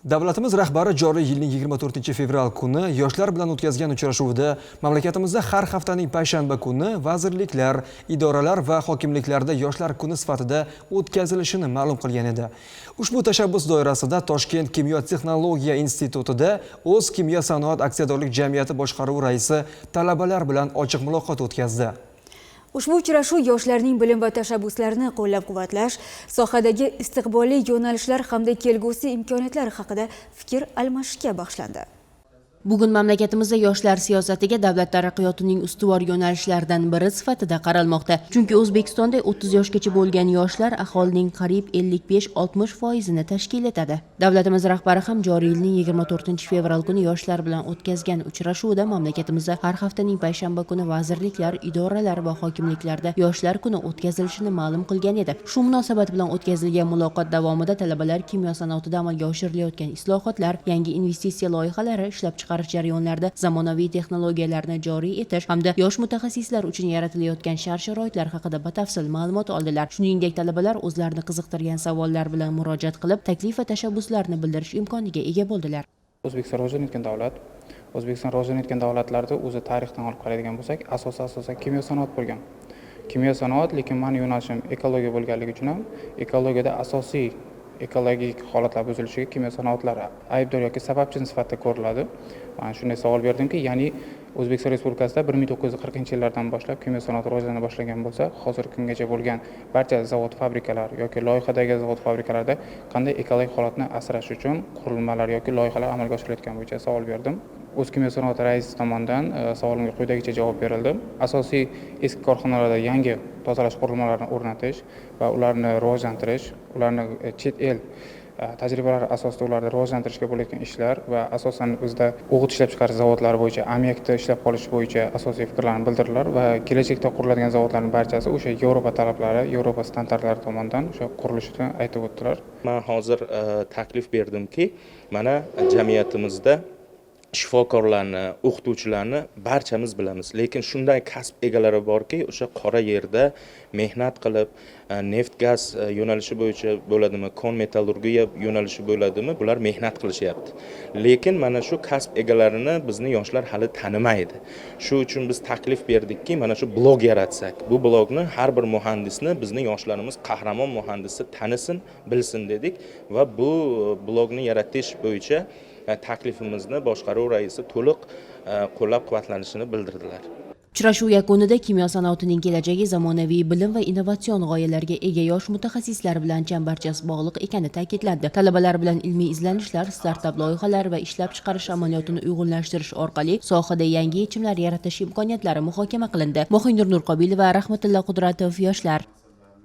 Davlatimiz rahbari joriy yilning 24-fevral kuni yoshlar bilan o'tkazgan uchrashuvida mamlakatimizda har haftaning payshanba kuni vazirliklar, idoralar va hokimliklarda yoshlar kuni sifatida o'tkazilishini ma'lum qilgan edi. Ushbu tashabbus doirasida Toshkent kimyo texnologiya institutida o'z kimyo sanoat aksiyadorlik jamiyati boshqaruvi raisi talabalar bilan ochiq muloqot o'tkazdi. Ushbu uchrashuv yoshlarning bilim va tashabbuslarini qo'llab-quvvatlash, sohadagi istiqbolli yo'nalishlar hamda kelgusi imkoniyatlar haqida fikr almashishga bag'ishlandi. Bugun mamlakatimizda yoshlar siyosatiga davlat taraqqiyotining ustuvor yo'nalishlaridan biri sifatida qaralmoqda. Chunki O'zbekistonda 30 yoshgacha bo'lgan yoshlar aholining qariyb 55-60% tashkil etadi. Davlatimiz rahbari ham joriy yilning 24-fevral kuni yoshlar bilan o'tkazgan uchrashuvda mamlakatimizda har haftaning payshanba kuni vazirliklar, idoralar va hokimliklarda yoshlar kuni o'tkazilishini ma'lum qilgan edi. Shu munosabat bilan o'tkazilgan muloqot davomida talabalar kimyo sanoatida amalga oshirilayotgan islohotlar, yangi investitsiya loyihalari ishlab chiqarish jarayonlarida zamonaviy texnologiyalarni joriy etish hamda yosh mutaxassislar uchun yaratilayotgan shart-sharoitlar haqida batafsil ma'lumot oldilar. Shuningdek, talabalar o'zlarini qiziqtirgan savollar bilan murojaat qilib, taklif va tashabbuslarini bildirish imkoniga ega bo'ldilar. O'zbekiston rivojlanayotgan davlat. O'zbekiston rivojlanayotgan davlatlarda o'zi tarixdan olib qaraydigan bo'lsak, asosan kimyo sanoat bo'lgan. Kimyo sanoat, lekin meni yo'nalishim ekologiya bo'lganligi uchun ham ekologiyada asosiy ekologik holatlar buzilishiga kimyo sanoatlari aybdor yoki sababchi sifatida ko'riladi. Men shunday savol berdimki, ya'ni O'zbekiston Respublikasida 1940-yillardan boshlab kimyo sanoati rivojlana boshlagan bo'lsa, hozirgi kungacha bo'lgan barcha zavod, fabrikalar yoki loyihadagi zavod, fabrikalarda qanday ekologik holatni asrash uchun qurilmalar yoki loyihalar amalga oshirilayotgani bo'yicha savol berdim. O'z kimyo sanoati raisi tomonidan savolimga quyidagicha javob berildi. Asosiy eski korxonalarda yangi tozalash qurilmalarini o'rnatish va ularni rivojlantirish, ularni chet el tajribalari asosida ularni rivojlantirishga bo'layotgan ishlar va asosan bizda o'g'it ishlab chiqarish zavodlari bo'yicha, amyakni ishlab qolish bo'yicha asosiy fikrlarni bildirdilar va kelajakda quriladigan zavodlarning barchasi o'sha Yevropa talablari, Yevropa standartlari tomonidan o'sha qurilishini aytib o'tdilar. Men hozir taklif berdimki, mana jamiyatimizda shifokorlarni, o'qituvchilarni barchamiz bilamiz, lekin shunday kasb egalari borki, o'sha qora yerda mehnat qilib, neft gaz yo'nalishi bo'yicha bo'ladimi, kon metallurgiya yo'nalishi bo'ladimi, bular mehnat qilishyapti. Lekin mana shu kasb egalarini bizni yoshlar hali tanimaydi. Shu uchun biz taklif berdikki, mana shu blog yaratsak. Bu blogni har bir muhandisni bizni yoshlarimiz qahramon muhandisi tanisin, bilsin dedik va bu blogni yaratish bo'yicha taklifimizni boshqaruv raisi to'liq qo'llab-quvvatlanishini bildirdilar. Uchrashuv yakunida kimyo sanoatining kelajagi zamonaviy bilim va innovatsion g'oyalarga ega yosh mutaxassislar bilan chambarchas bog'liq ekani ta'kidlandi. Talabalar bilan ilmiy izlanishlar, startap loyihalar va ishlab chiqarish amaliyotini uyg'unlashtirish orqali sohada yangi yechimlar yaratish imkoniyatlari muhokama qilindi. Mo'g'inur Nurqobilova, Rahmatilla Qudratov, yoshlar.